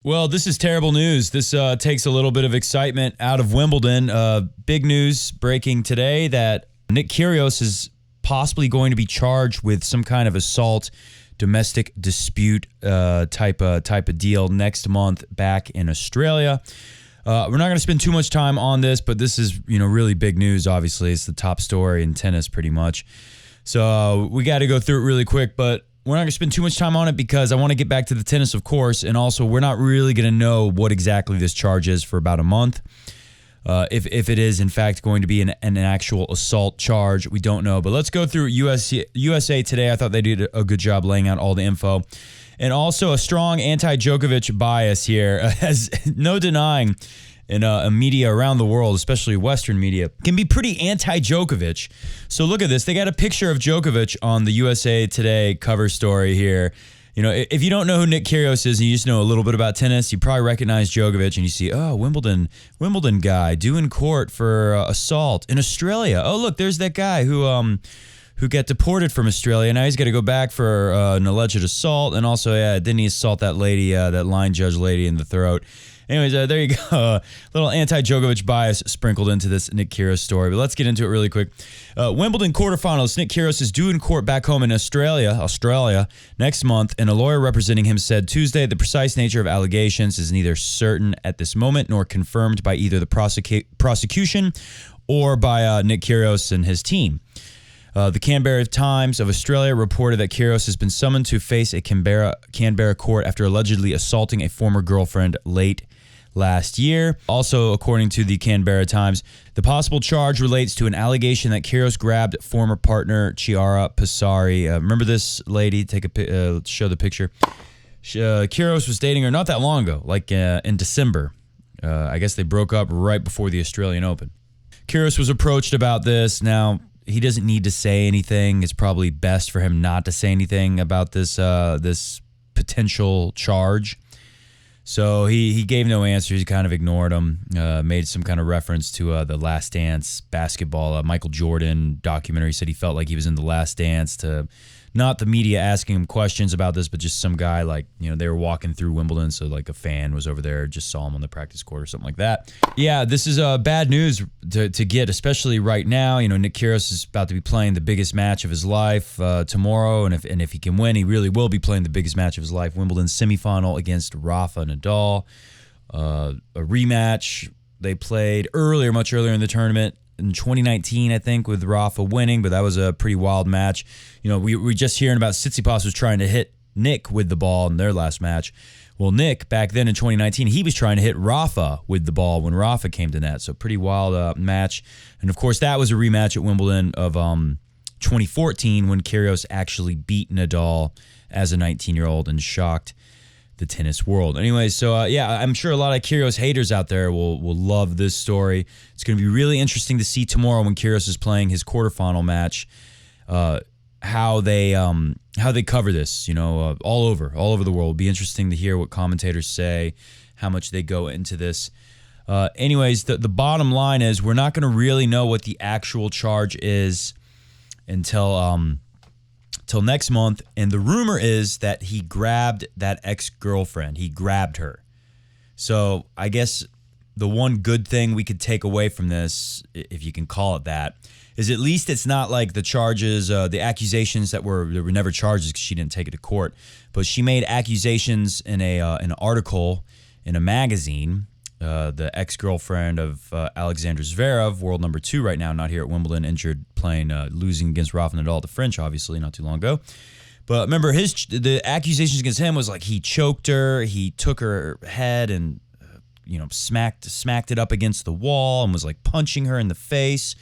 Well, this is terrible news. This takes a little bit of excitement out of Wimbledon. Big news breaking today that Nick Kyrgios is possibly going to be charged with some kind of assault, domestic dispute type of deal next month back in Australia. We're not going to spend too much time on this, but this is really big news. Obviously, it's the top story in tennis, pretty much. So we got to go through it really quick, but we're not going to spend too much time on it because I want to get back to the tennis, of course, and also we're not really going to know what exactly this charge is for about a month. If it is, in fact, going to be an actual assault charge, we don't know. But let's go through USA Today. I thought they did a good job laying out all the info. And also a strong anti-Djokovic bias here, as no denying in media around the world, especially Western media, can be pretty anti-Djokovic. So look at this. They got a picture of Djokovic on the USA Today cover story here. If you don't know who Nick Kyrgios is and you just know a little bit about tennis, you probably recognize Djokovic and you see, Wimbledon guy due in court for assault in Australia. Oh, look, there's that guy who got deported from Australia. Now he's got to go back for an alleged assault. And also, didn't he assault that lady, that line judge lady in the throat? Anyways, there you go. Little anti-Djokovic bias sprinkled into this Nick Kyrgios story. But let's get into it really quick. Wimbledon quarterfinals. Nick Kyrgios is due in court back home in Australia next month. And a lawyer representing him said Tuesday the precise nature of allegations is neither certain at this moment nor confirmed by either the prosecution or by Nick Kyrgios and his team. The Canberra Times of Australia reported that Kyrgios has been summoned to face a Canberra court after allegedly assaulting a former girlfriend late last year. Also, according to the Canberra Times, the possible charge relates to an allegation that Kyrgios grabbed former partner Chiara Passari. Remember this lady? Show the picture. Kyrgios was dating her not that long ago, like in December. I guess they broke up right before the Australian Open. Kyrgios was approached about this. Now, he doesn't need to say anything. It's probably best for him not to say anything about this potential charge. So he gave no answers. He kind of ignored him, made some kind of reference to the Last Dance basketball, Michael Jordan documentary. He said he felt like he was in the Last Dance, to not the media asking him questions about this, but just some guy they were walking through Wimbledon. So like a fan was over there, just saw him on the practice court or something like that. Yeah, this is bad news to get, especially right now. Nick Kyrgios is about to be playing the biggest match of his life tomorrow. And if he can win, he really will be playing the biggest match of his life. Wimbledon semifinal against Rafa Nadal. A rematch they played much earlier in the tournament. In 2019, I think, with Rafa winning, but that was a pretty wild match. We just hearing about Tsitsipas was trying to hit Nick with the ball in their last match. Well, Nick, back then in 2019, he was trying to hit Rafa with the ball when Rafa came to net. So pretty wild match. And, of course, that was a rematch at Wimbledon of 2014 when Kyrgios actually beat Nadal as a 19-year-old and shocked the tennis world. Anyway, so I'm sure a lot of Kyrgios haters out there will love this story. It's going to be really interesting to see tomorrow when Kyrgios is playing his quarterfinal match, how they cover this, all over the world. It'll be interesting to hear what commentators say, how much they go into this. Anyways, the bottom line is we're not going to really know what the actual charge is until next month. And the rumor is that he grabbed that ex-girlfriend. He grabbed her. So I guess the one good thing we could take away from this, if you can call it that, is at least it's not like the charges, the accusations there were never charges because she didn't take it to court. But she made accusations in an article in a magazine. The ex-girlfriend of Alexander Zverev, world number 2 right now, not here at Wimbledon, injured playing, losing against Rafa Nadal at the French, obviously, not too long ago. But remember, the accusations against him was like he choked her, he took her head and smacked it up against the wall and was like punching her in the face.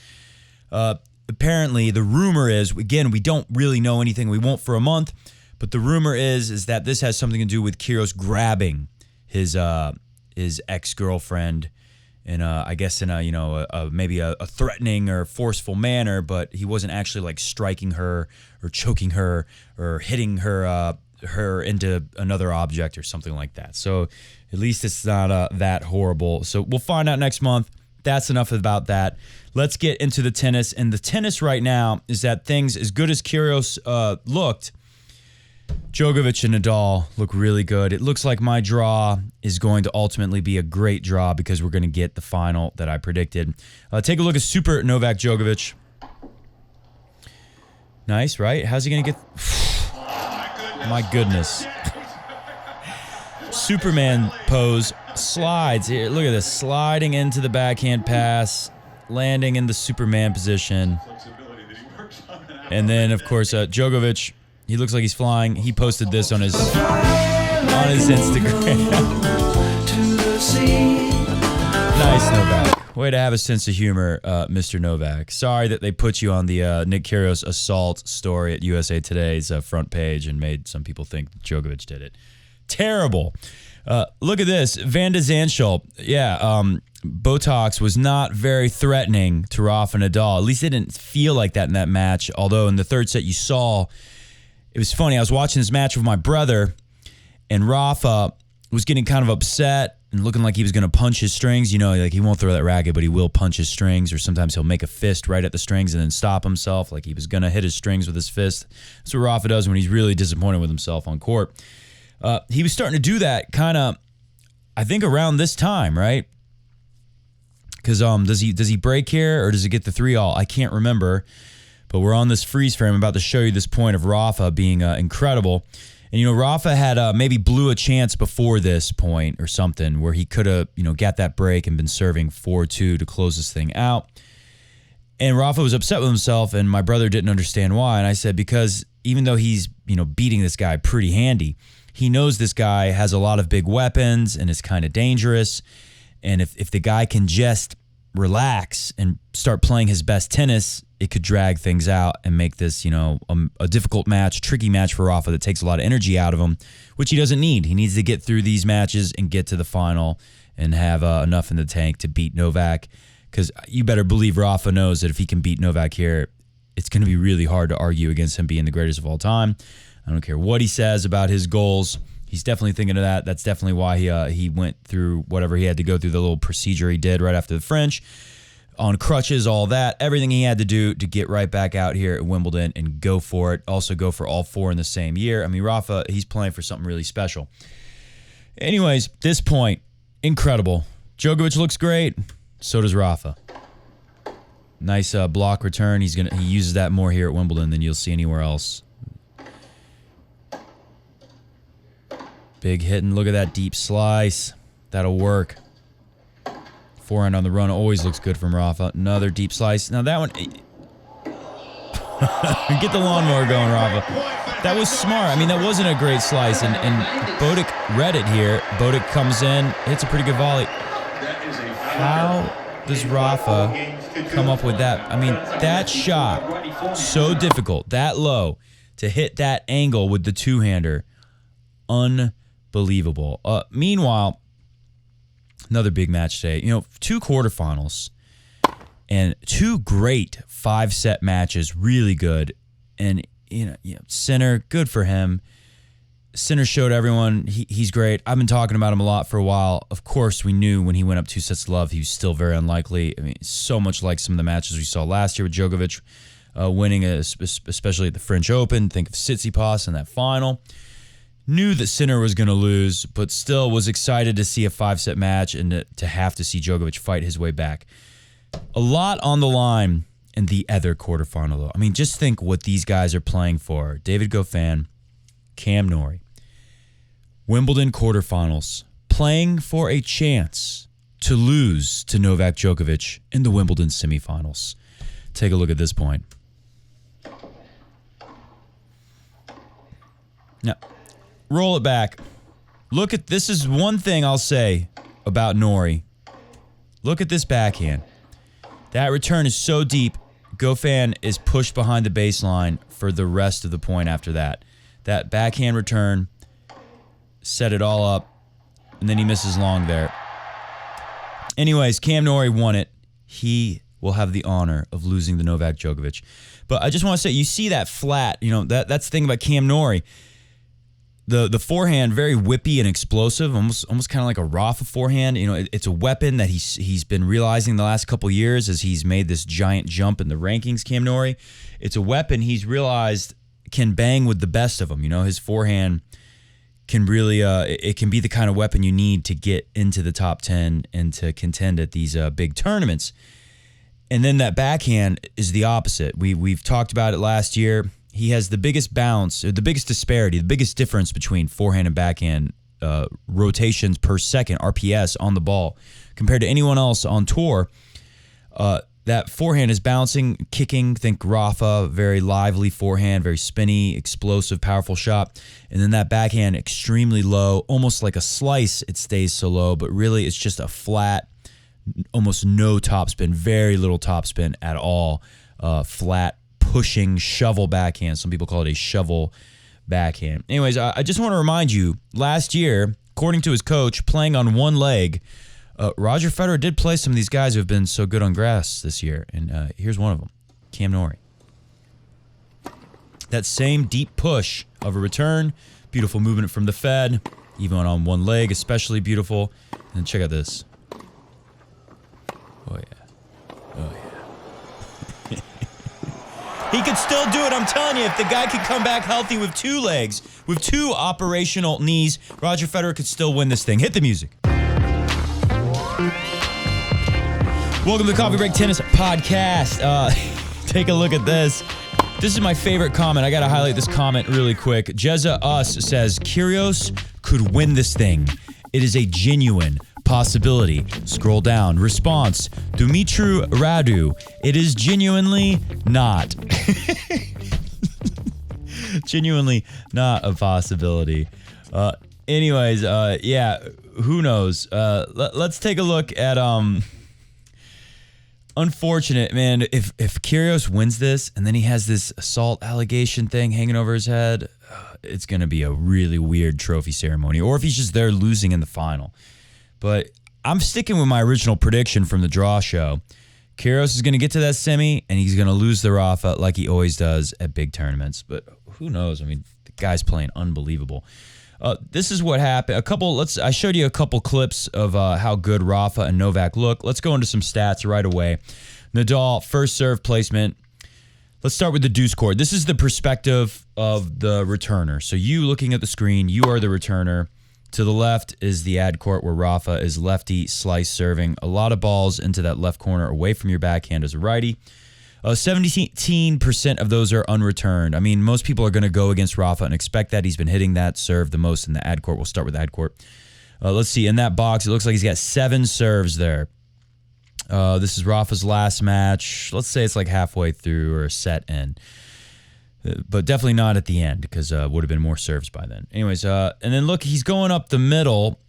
Apparently, the rumor is, again, we don't really know anything. We won't for a month, but the rumor is that this has something to do with Kyrgios grabbing his ex-girlfriend in I guess in maybe a threatening or forceful manner, but he wasn't actually like striking her or choking her or hitting her into another object or something like that. So at least it's not that horrible. So we'll find out next month. That's enough about that. Let's get into the tennis. And the tennis right now is that things, as good as Kyrgios looked, Djokovic and Nadal look really good. It looks like my draw is going to ultimately be a great draw because we're going to get the final that I predicted. Take a look at Super Novak Djokovic. Nice, right? How's he going to get... My goodness. Superman pose. Slides. Here, look at this. Sliding into the backhand pass. Landing in the Superman position. And then, of course, Djokovic... He looks like he's flying. He posted this on his Instagram. Nice, Novak. Way to have a sense of humor, Mr. Novak. Sorry that they put you on the Nick Kyrgios assault story at USA Today's front page and made some people think Djokovic did it. Terrible. Look at this. Van de Zandschulp. Yeah, Botox was not very threatening to Rafa Nadal. At least it didn't feel like that in that match. Although in the third set you saw... It was funny. I was watching this match with my brother, and Rafa was getting kind of upset and looking like he was going to punch his strings. You know, like he won't throw that racket, but he will punch his strings, or sometimes he'll make a fist right at the strings and then stop himself, like he was going to hit his strings with his fist. That's what Rafa does when he's really disappointed with himself on court. He was starting to do that kind of, I think, around this time, right? Because does he break here, or does he get the 3-all? I can't remember. But we're on this freeze frame. I'm about to show you this point of Rafa being incredible. And, you know, Rafa had maybe blew a chance before this point or something where he could have, you know, got that break and been serving 4-2 to close this thing out. And Rafa was upset with himself, and my brother didn't understand why. And I said, because even though he's, you know, beating this guy pretty handy, he knows this guy has a lot of big weapons and is kind of dangerous. And if the guy can just relax and start playing his best tennis, it could drag things out and make this, you know, a difficult match, tricky match for Rafa that takes a lot of energy out of him, which he doesn't need. He needs to get through these matches and get to the final and have enough in the tank to beat Novak, because you better believe Rafa knows that if he can beat Novak here, it's going to be really hard to argue against him being the greatest of all time. I don't care what he says about his goals. He's definitely thinking of that. That's definitely why he went through whatever he had to go through, the little procedure he did right after the French, on crutches, all that, everything he had to do to get right back out here at Wimbledon and go for it. Also go for all four in the same year. I mean, Rafa, he's playing for something really special. Anyways, this point, incredible. Djokovic looks great. So does Rafa. Nice block return. He uses that more here at Wimbledon than you'll see anywhere else. Big hitting. Look at that deep slice. That'll work. Forehand on the run always looks good from Rafa. Another deep slice. Now that one... Get the lawnmower going, Rafa. That was smart. I mean, that wasn't a great slice. And Botic read it here. Botic comes in, hits a pretty good volley. How does Rafa come up with that? I mean, that shot, so difficult, that low, to hit that angle with the two-hander. Unbelievable. Meanwhile... Another big match today. You know, 2 quarterfinals and 2 great 5-set matches, really good. And, you know, Sinner, good for him. Sinner showed everyone he's great. I've been talking about him a lot for a while. Of course, we knew when he went up 2 sets to love, he was still very unlikely. I mean, so much like some of the matches we saw last year with Djokovic winning, especially at the French Open. Think of Tsitsipas in that final. Knew that Sinner was going to lose, but still was excited to see a 5-set match and to have to see Djokovic fight his way back. A lot on the line in the other quarterfinal, though. I mean, just think what these guys are playing for. David Goffin, Cam Norrie. Wimbledon quarterfinals, playing for a chance to lose to Novak Djokovic in the Wimbledon semifinals. Take a look at this point. Now, roll it back. Look at this. Is one thing I'll say about Norrie. Look at this backhand. That return is so deep. Goffin is pushed behind the baseline for the rest of the point after that. That backhand return set it all up, and then he misses long there. Anyways, Cam Norrie won it. He will have the honor of losing to Novak Djokovic. But I just want to say, you see that flat, you know, that's the thing about Cam Norrie. The forehand, very whippy and explosive, almost kind of like a Rafa forehand. You know, it's a weapon that he's been realizing the last couple years as he's made this giant jump in the rankings, Cam Norrie. It's a weapon he's realized can bang with the best of them. His forehand can really, it can be the kind of weapon you need to get into the top 10 and to contend at these big tournaments. And then that backhand is the opposite. We've talked about it last year. He has the biggest bounce, or the biggest disparity, the biggest difference between forehand and backhand rotations per second, RPS, on the ball compared to anyone else on tour. That forehand is bouncing, kicking. Think Rafa, very lively forehand, very spinny, explosive, powerful shot. And then that backhand, extremely low, almost like a slice. It stays so low, but really it's just a flat, almost no topspin, very little topspin at all. Flat, pushing, shovel backhand. Some people call it a shovel backhand. Anyways, I just want to remind you, last year, according to his coach, playing on one leg, Roger Federer did play some of these guys who have been so good on grass this year, and here's one of them, Cam Norrie. That same deep push of a return, beautiful movement from the Fed, even on one leg, especially beautiful. And check out this. Oh, yeah. Oh, yeah. He could still do it, I'm telling you. If the guy could come back healthy with two legs, with two operational knees, Roger Federer could still win this thing. Hit the music. Welcome to the Coffee Break Tennis Podcast. Take a look at this. This is my favorite comment. I got to highlight this comment really quick. Jezza Us says, Kyrgios could win this thing. It is a genuine possibility. Scroll down. Response, Dumitru Radu. It is genuinely not. Genuinely not a possibility. Anyways, yeah, who knows? Let's take a look at unfortunate, man. If Kyrgios wins this and then he has this assault allegation thing hanging over his head, it's going to be a really weird trophy ceremony. Or if he's just there losing in the final. But I'm sticking with my original prediction from the draw show. Kyrgios is going to get to that semi and he's going to lose the Rafa like he always does at big tournaments. But who knows? I mean, the guy's playing unbelievable. This is what happened. I showed you a couple clips of how good Rafa and Novak look. Let's go into some stats right away. Nadal, first serve placement. Let's start with the deuce court. This is the perspective of the returner. So you looking at the screen, you are the returner. To the left is the ad court where Rafa is lefty slice serving. A lot of balls into that left corner away from your backhand as a righty. 17% of those are unreturned. I mean, most people are going to go against Rafa and expect that. He's been hitting that serve the most in the ad court. We'll start with ad court. Let's see. In that box, it looks like he's got 7 serves there. This is Rafa's last match. Let's say it's like halfway through or a set end. But definitely not at the end because would have been more serves by then. Anyways, and then look, he's going up the middle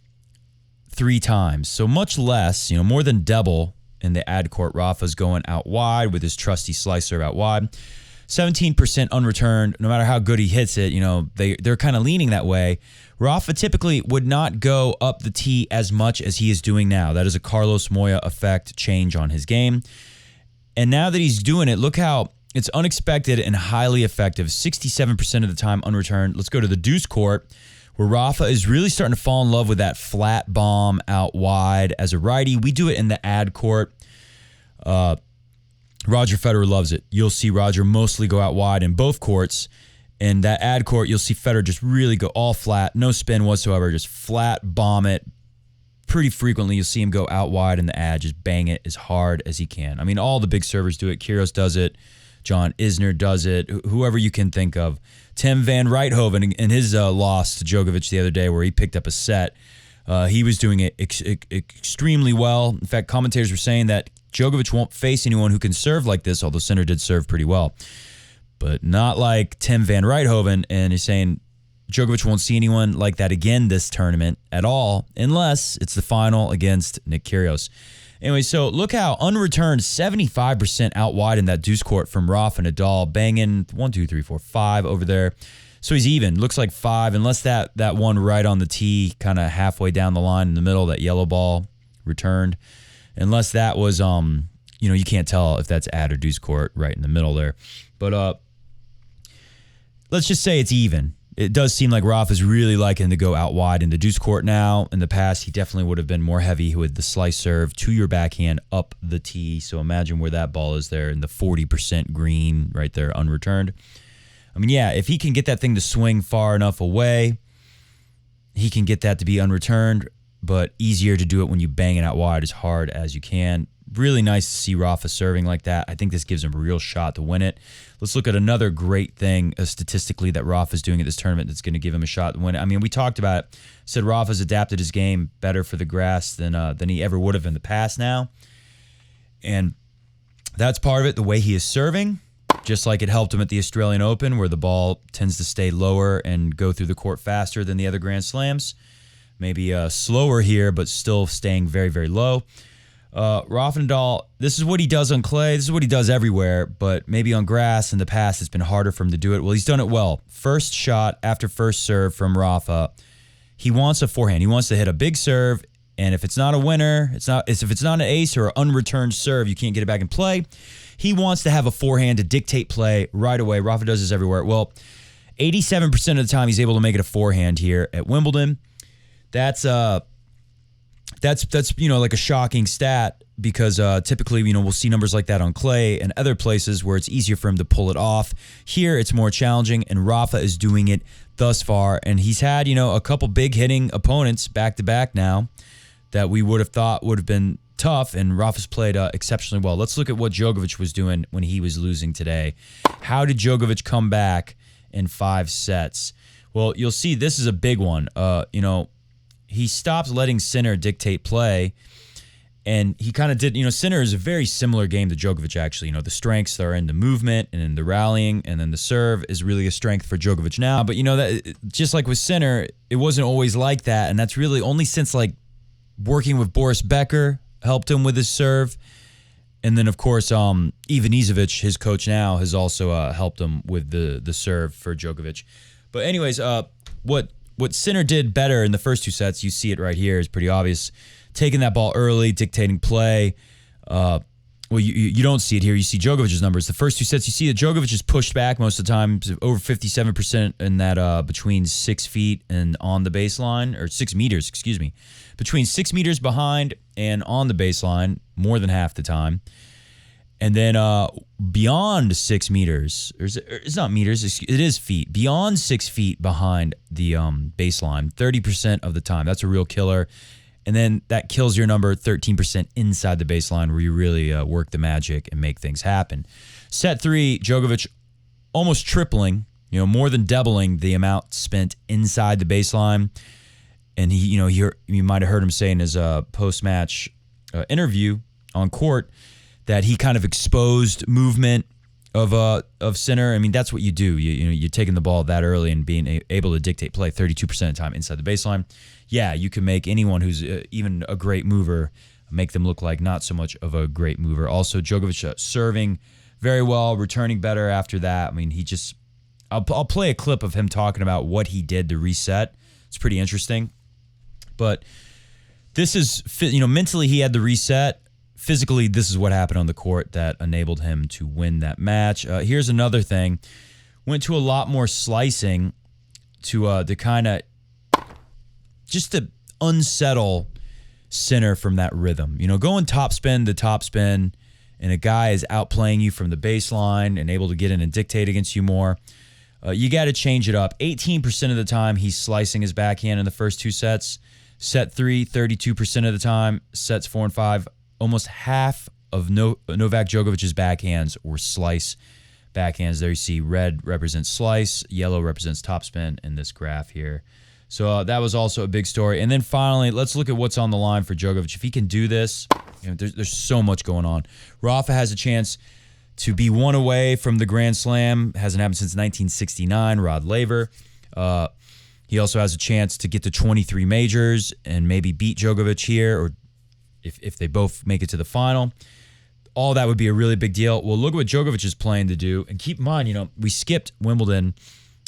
3 times. So much less, more than double. In the ad court, Rafa's going out wide with his trusty slice serve out wide. 17% unreturned. No matter how good he hits it, they're kind of leaning that way. Rafa typically would not go up the tee as much as he is doing now. That is a Carlos Moya effect change on his game. And now that he's doing it, look how it's unexpected and highly effective. 67% of the time unreturned. Let's go to the deuce court, where Rafa is really starting to fall in love with that flat bomb out wide as a righty. We do it in the ad court. Roger Federer loves it. You'll see Roger mostly go out wide in both courts. In that ad court, you'll see Federer just really go all flat, no spin whatsoever, just flat bomb it. Pretty frequently, you'll see him go out wide in the ad, just bang it as hard as he can. I mean, all the big servers do it. Kyrgios does it. John Isner does it. Whoever you can think of. Tim van Rijthoven in his loss to Djokovic the other day where he picked up a set, he was doing it extremely well. In fact, commentators were saying that Djokovic won't face anyone who can serve like this, although Sinner did serve pretty well. But not like Tim van Rijthoven, and he's saying Djokovic won't see anyone like that again this tournament at all, unless it's the final against Nick Kyrgios. Anyway, so look how unreturned 75% out wide in that deuce court from Rafa and Nadal, banging 1, 2, 3, 4, 5 over there. So he's even. Looks like 5, unless that one right on the tee, kind of halfway down the line in the middle, that yellow ball returned. Unless that was, you can't tell if that's ad or deuce court right in the middle there. But let's just say it's even. It does seem like Rafa's really liking to go out wide in the deuce court now. In the past, he definitely would have been more heavy with the slice serve to your backhand up the tee. So imagine where that ball is there in the 40% green right there, unreturned. I mean, yeah, if he can get that thing to swing far enough away, he can get that to be unreturned, but easier to do it when you bang it out wide as hard as you can. Really nice to see Rafa serving like that. I think this gives him a real shot to win it. Let's look at another great thing statistically that Rafa's doing at this tournament that's going to give him a shot to win it. I mean, we talked about it. Said Rafa's adapted his game better for the grass than he ever would have in the past now. And that's part of it, the way he is serving, just like it helped him at the Australian Open where the ball tends to stay lower and go through the court faster than the other Grand Slams. Maybe slower here, but still staying very, very low. Rafa Nadal, this is what he does on clay. This is what he does everywhere, but maybe on grass in the past it's been harder for him to do it. Well, he's done it well. First shot after first serve from Rafa, he wants a forehand. He wants to hit a big serve, and if it's not a winner, if it's not an ace or an unreturned serve, you can't get it back in play. He wants to have a forehand to dictate play right away. Rafa does this everywhere. Well, 87% of the time he's able to make it a forehand here at Wimbledon. That's like a shocking stat because typically we'll see numbers like that on clay and other places where it's easier for him to pull it off. Here it's more challenging, and Rafa is doing it thus far, and he's had a couple big hitting opponents back to back now that we would have thought would have been tough, and Rafa's played exceptionally well. Let's look at what Djokovic was doing when he was losing today. How did Djokovic come back in 5 sets? Well, you'll see this is a big one. He stopped letting Sinner dictate play, and he kind of did. Sinner is a very similar game to Djokovic, actually. The strengths are in the movement and in the rallying, and then the serve is really a strength for Djokovic now. But, that just like with Sinner, it wasn't always like that, and that's really only since, working with Boris Becker helped him with his serve. And then, of course, Ivan Izovic, his coach now, has also helped him with the serve for Djokovic. But anyways, what Sinner did better in the first 2 sets, you see it right here, is pretty obvious. Taking that ball early, dictating play. You don't see it here. You see Djokovic's numbers. The first 2 sets, you see that Djokovic is pushed back most of the time, over 57% in that between 6 feet and on the baseline, or 6 meters, excuse me. Between 6 meters behind and on the baseline, more than half the time. And then beyond 6 meters, it's not meters, it is feet. Beyond 6 feet behind the baseline, 30% of the time. That's a real killer. And then that kills your number 13% inside the baseline where you really work the magic and make things happen. Set 3, Djokovic almost tripling, more than doubling the amount spent inside the baseline. And you might have heard him say in his post-match interview on court that he kind of exposed movement of Sinner. I mean, that's what you do. You're taking the ball that early and being able to dictate play 32% of the time inside the baseline. Yeah, you can make anyone who's even a great mover, make them look like not so much of a great mover. Also, Djokovic serving very well, returning better after that. I mean, I'll play a clip of him talking about what he did to reset. It's pretty interesting. But this is, mentally he had the reset. Physically, this is what happened on the court that enabled him to win that match. Here's another thing. Went to a lot more slicing to kind of just to unsettle Sinner from that rhythm. Going topspin to topspin, and a guy is outplaying you from the baseline and able to get in and dictate against you more. You got to change it up. 18% of the time, he's slicing his backhand in the first 2 sets. Set 3, 32% of the time. Sets 4 and 5, almost half of Novak Djokovic's backhands were slice backhands. There you see red represents slice, yellow represents topspin in this graph here. So that was also a big story. And then finally, let's look at what's on the line for Djokovic. If he can do this, there's so much going on. Rafa has a chance to be 1 away from the Grand Slam. Hasn't happened since 1969, Rod Laver. He also has a chance to get to 23 majors and maybe beat Djokovic here, or if they both make it to the final. All that would be a really big deal. Well, look at what Djokovic is planning to do. And keep in mind, we skipped Wimbledon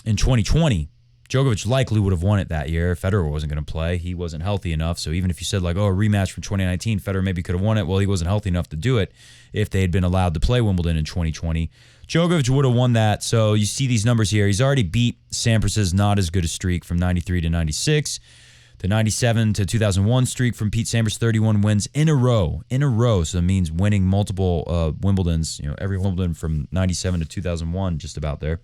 in 2020. Djokovic likely would have won it that year. Federer wasn't going to play. He wasn't healthy enough. So even if you said a rematch from 2019, Federer maybe could have won it. Well, he wasn't healthy enough to do it if they had been allowed to play Wimbledon in 2020. Djokovic would have won that. So you see these numbers here. He's already beat Sampras's not as good a streak from 93 to 96. The 97 to 2001 streak from Pete Sampras, 31 wins in a row. So it means winning multiple Wimbledons, every Wimbledon from 97 to 2001, just about there.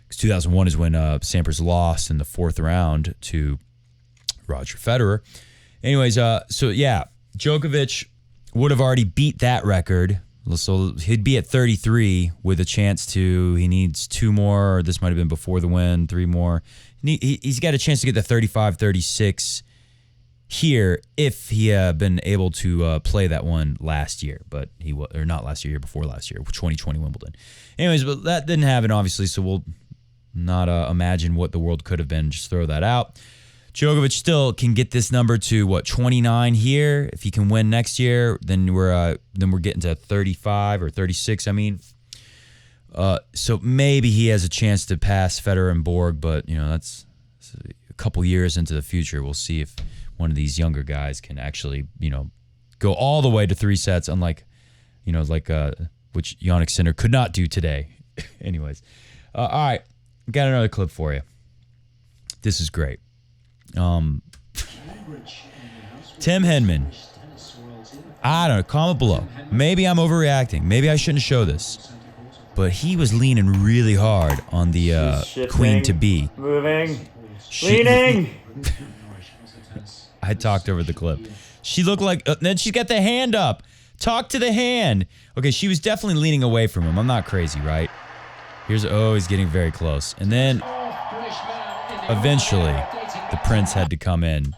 Because 2001 is when Sampras lost in the 4th round to Roger Federer. Anyways, so yeah, Djokovic would have already beat that record. So he'd be at 33 with a chance to, he needs 2 more, or this might have been before the win, 3 more. He's got a chance to get the 35, 36 here if he had been able to play that one last year, but or not last year, before last year, 2020 Wimbledon. Anyways, but that didn't happen, obviously, so we'll not imagine what the world could have been. Just throw that out. Djokovic still can get this number to 29 here. If he can win next year, then we're getting to 35 or 36. I mean, so maybe he has a chance to pass Federer and Borg, but that's a couple years into the future. We'll see if one of these younger guys can actually go all the way to 3 sets, unlike which Jannik Sinner could not do today. Anyways, all right, got another clip for you. This is great. Tim Henman. I don't know. Comment below. Maybe I'm overreacting. Maybe I shouldn't show this. But he was leaning really hard on the queen to be. Moving. Leaning. I talked over the clip. She looked like... then she's got the hand up. Talk to the hand. Okay, she was definitely leaning away from him. I'm not crazy, right? He's getting very close. And then eventually the prince had to come in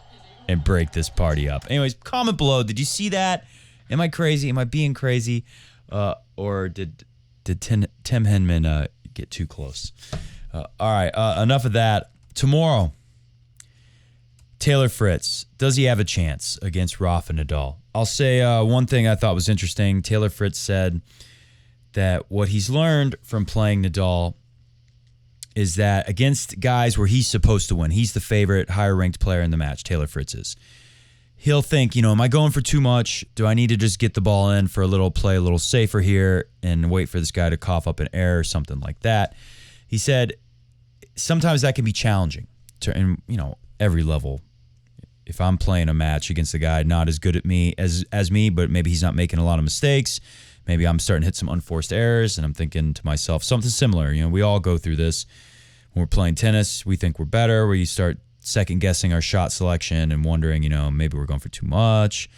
and break this party up. Anyways, comment below. Did you see that? Am I crazy? Am I being crazy? Or did Tim Henman get too close? All right, enough of that. Tomorrow, Taylor Fritz. Does he have a chance against Rafa Nadal? I'll say one thing I thought was interesting. Taylor Fritz said that what he's learned from playing Nadal is that against guys where he's supposed to win, he's the favorite, higher-ranked player in the match, Taylor Fritz is. He'll think, am I going for too much? Do I need to just get the ball in for play a little safer here and wait for this guy to cough up an error or something like that? He said sometimes that can be challenging to, every level. If I'm playing a match against a guy not as good at me as me, but maybe he's not making a lot of mistakes, maybe I'm starting to hit some unforced errors, and I'm thinking to myself, something similar. We all go through this. When we're playing tennis, we think we're better, where you start second-guessing our shot selection and wondering, maybe we're going for too much.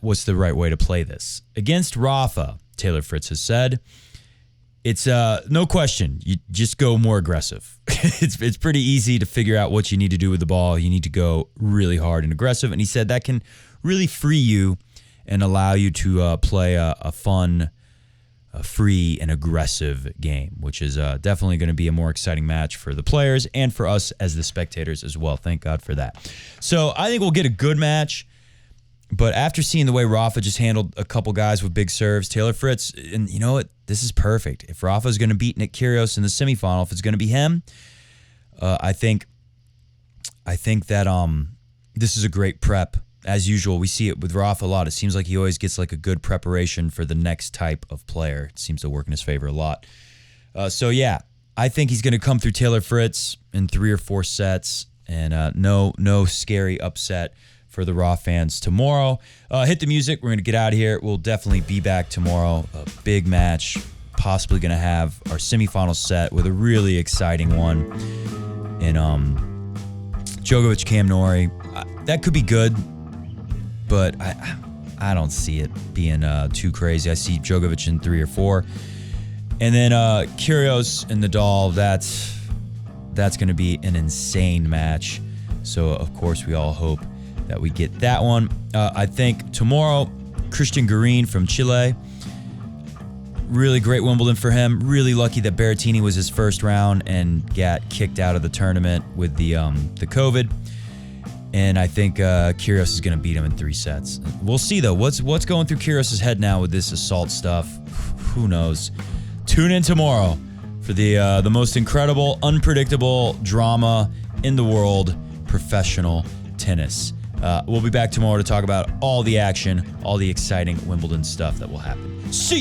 What's the right way to play this? Against Rafa, Taylor Fritz has said, it's no question. You just go more aggressive. It's pretty easy to figure out what you need to do with the ball. You need to go really hard and aggressive. And he said that can really free you and allow you to play a fun, free, and aggressive game, which is definitely going to be a more exciting match for the players and for us as the spectators as well. Thank God for that. So I think we'll get a good match. But after seeing the way Rafa just handled a couple guys with big serves, Taylor Fritz, and you know what? This is perfect. If Rafa's going to beat Nick Kyrgios in the semifinal, if it's going to be him, I think that this is a great prep. As usual, we see it with Rafa a lot. It seems like he always gets like a good preparation for the next type of player. It seems to work in his favor a lot. So yeah, I think he's going to come through Taylor Fritz in 3 or 4 sets, and no scary upset for the Raw fans tomorrow. Hit the music. We're going to get out of here. We'll definitely be back tomorrow. A big match. Possibly going to have our semifinal set with a really exciting one. And Djokovic, Cam Norrie. That could be good, but I don't see it being too crazy. I see Djokovic in 3 or 4. And then Kyrgios and Nadal, that's going to be an insane match. So, of course, we all hope that we get that one. I think tomorrow, Christian Garin from Chile. Really great Wimbledon for him. Really lucky that Berrettini was his first round and got kicked out of the tournament with the COVID. And I think Kyrgios is going to beat him in 3 sets. We'll see, though. What's going through Kyrgios' head now with this assault stuff? Who knows? Tune in tomorrow for the most incredible, unpredictable drama in the world, professional tennis. We'll be back tomorrow to talk about all the action, all the exciting Wimbledon stuff that will happen. See ya!